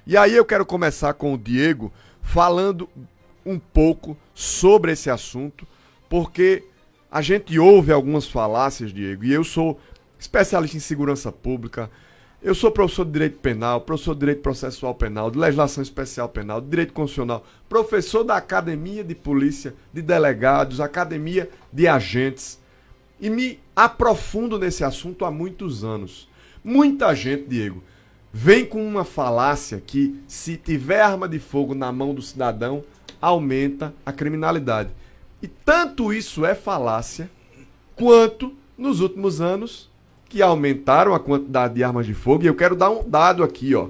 E aí eu quero começar com o Diego falando um pouco sobre esse assunto, porque a gente ouve algumas falácias, Diego, e eu sou especialista em segurança pública, eu sou professor de Direito Penal, professor de Direito Processual Penal, de Legislação Especial Penal, de Direito Constitucional, professor da Academia de Polícia, de Delegados, Academia de Agentes, e me aprofundo nesse assunto há muitos anos. Muita gente, Diego, vem com uma falácia que, se tiver arma de fogo na mão do cidadão, aumenta a criminalidade. E tanto isso é falácia, quanto nos últimos anos, que aumentaram a quantidade de armas de fogo. E eu quero dar um dado aqui, ó.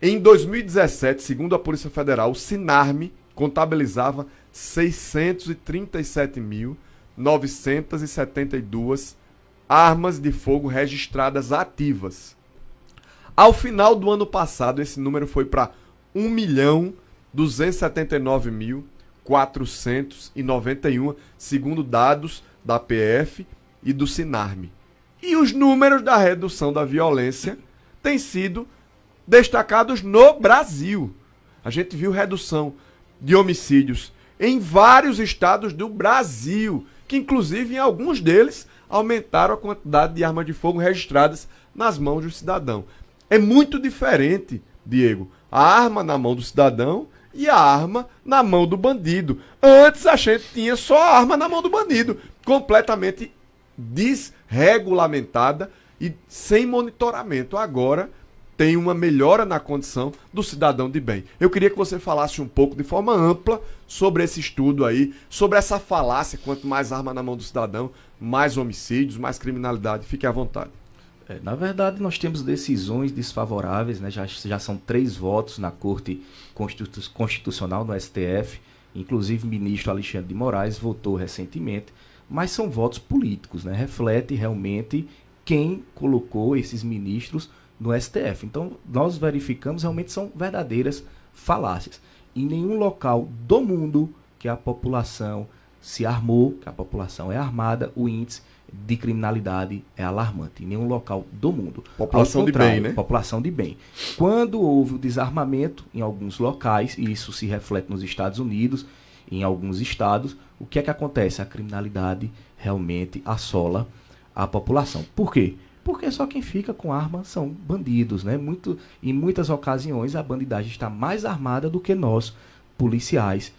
Em 2017, segundo a Polícia Federal, o Sinarme contabilizava 637.972 armas de fogo registradas ativas. Ao final do ano passado, esse número foi para 1.279.491, segundo dados da PF e do Sinarme. E os números da redução da violência têm sido destacados no Brasil. A gente viu redução de homicídios em vários estados do Brasil, que inclusive em alguns deles aumentaram a quantidade de armas de fogo registradas nas mãos do cidadão. É muito diferente, Diego, a arma na mão do cidadão e a arma na mão do bandido. Antes a gente tinha só a arma na mão do bandido, completamente desregulamentada e sem monitoramento. Agora tem uma melhora na condição do cidadão de bem. Eu queria que você falasse um pouco, de forma ampla, sobre esse estudo aí, sobre essa falácia: quanto mais arma na mão do cidadão, mais homicídios, mais criminalidade. Fique à vontade. Na verdade, nós temos decisões desfavoráveis, né? Já são 3 votos na Corte Constitucional, no STF. Inclusive, o ministro Alexandre de Moraes votou recentemente, mas são votos políticos, né? Reflete realmente quem colocou esses ministros no STF. Então, nós verificamos, realmente são verdadeiras falácias. Em nenhum local do mundo que a população se armou, que a população é armada, o índice de criminalidade é alarmante. Em nenhum local do mundo. População de bem, né? População de bem. Quando houve o desarmamento em alguns locais, e isso se reflete nos Estados Unidos, em alguns estados, o que é que acontece? A criminalidade realmente assola a população. Por quê? Porque só quem fica com arma são bandidos, né? Em muitas ocasiões a bandidagem está mais armada do que nós, policiais,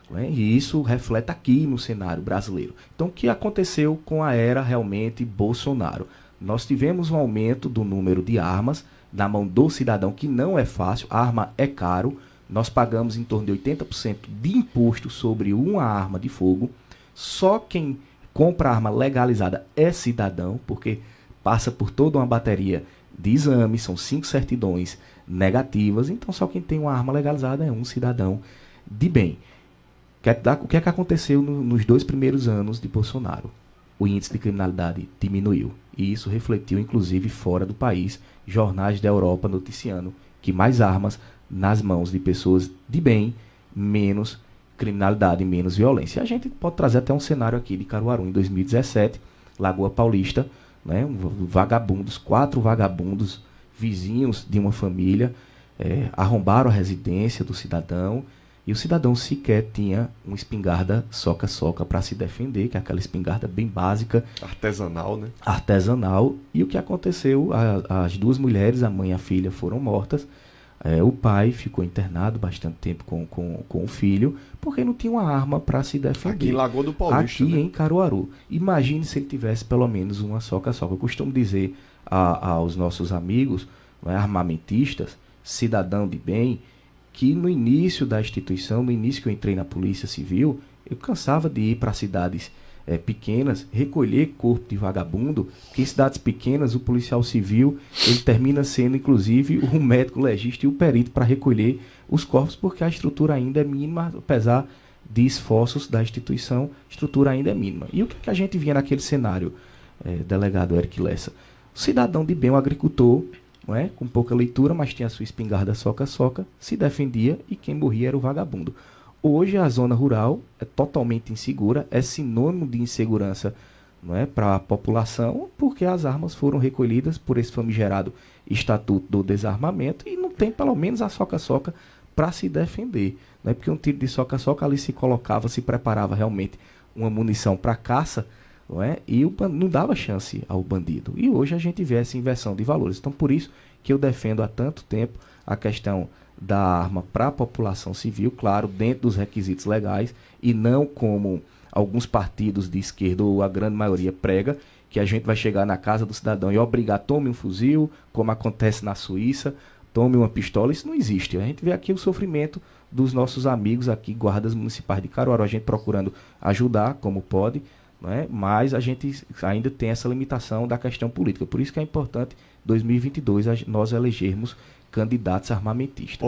né? E isso reflete aqui no cenário brasileiro. Então, o que aconteceu com a era realmente Bolsonaro? Nós tivemos um aumento do número de armas na mão do cidadão, que não é fácil, a arma é caro. Nós pagamos em torno de 80% de imposto sobre uma arma de fogo. Só quem compra arma legalizada é cidadão, porque passa por toda uma bateria de exames, são 5 certidões negativas. Então, só quem tem uma arma legalizada é um cidadão de bem. O que é que aconteceu nos 2 primeiros anos de Bolsonaro? O índice de criminalidade diminuiu. E isso refletiu, inclusive, fora do país. Jornais da Europa noticiando que mais armas nas mãos de pessoas de bem, menos criminalidade, menos violência. A gente pode trazer até um cenário aqui de Caruaru, em 2017, Lagoa Paulista, né, vagabundos, 4 vagabundos, vizinhos de uma família, arrombaram a residência do cidadão, e o cidadão sequer tinha uma espingarda soca-soca para se defender, que é aquela espingarda bem básica. Artesanal, né? Artesanal. E o que aconteceu? As 2 mulheres, a mãe e a filha, foram mortas. O pai ficou internado bastante tempo com o filho, porque não tinha uma arma para se defender. Aqui em Lagoa do Paulista, aqui, né? Em Caruaru. Imagine se ele tivesse pelo menos uma soca-soca. Eu costumo dizer aos nossos amigos, né, armamentistas, cidadão de bem, que no início da instituição, no início que eu entrei na Polícia Civil, eu cansava de ir para cidades pequenas, recolher corpo de vagabundo, que em cidades pequenas o policial civil ele termina sendo inclusive o médico legista e o perito para recolher os corpos, porque a estrutura ainda é mínima, apesar de esforços da instituição, a estrutura ainda é mínima. E o que a gente via naquele cenário, delegado Eric Lessa? O cidadão de bem, um agricultor, não é? Com pouca leitura, mas tinha a sua espingarda soca-soca, se defendia e quem morria era o vagabundo. Hoje a zona rural é totalmente insegura, é sinônimo de insegurança não é, para a população, porque as armas foram recolhidas por esse famigerado Estatuto do Desarmamento e não tem pelo menos a soca-soca para se defender. Não é porque um tiro de soca-soca ali se colocava, se preparava realmente uma munição para caça, não é? E não dava chance ao bandido. E hoje a gente vê essa inversão de valores. Então, por isso que eu defendo há tanto tempo a questão da arma para a população civil, claro, dentro dos requisitos legais, e não como alguns partidos de esquerda, ou a grande maioria prega, que a gente vai chegar na casa do cidadão e obrigar, tome um fuzil, como acontece na Suíça, tome uma pistola. Isso não existe. A gente vê aqui o sofrimento dos nossos amigos aqui, guardas municipais de Caruaru, a gente procurando ajudar como pode, não é? Mas a gente ainda tem essa limitação da questão política. Por isso que é importante, 2022, nós elegermos candidatos armamentistas.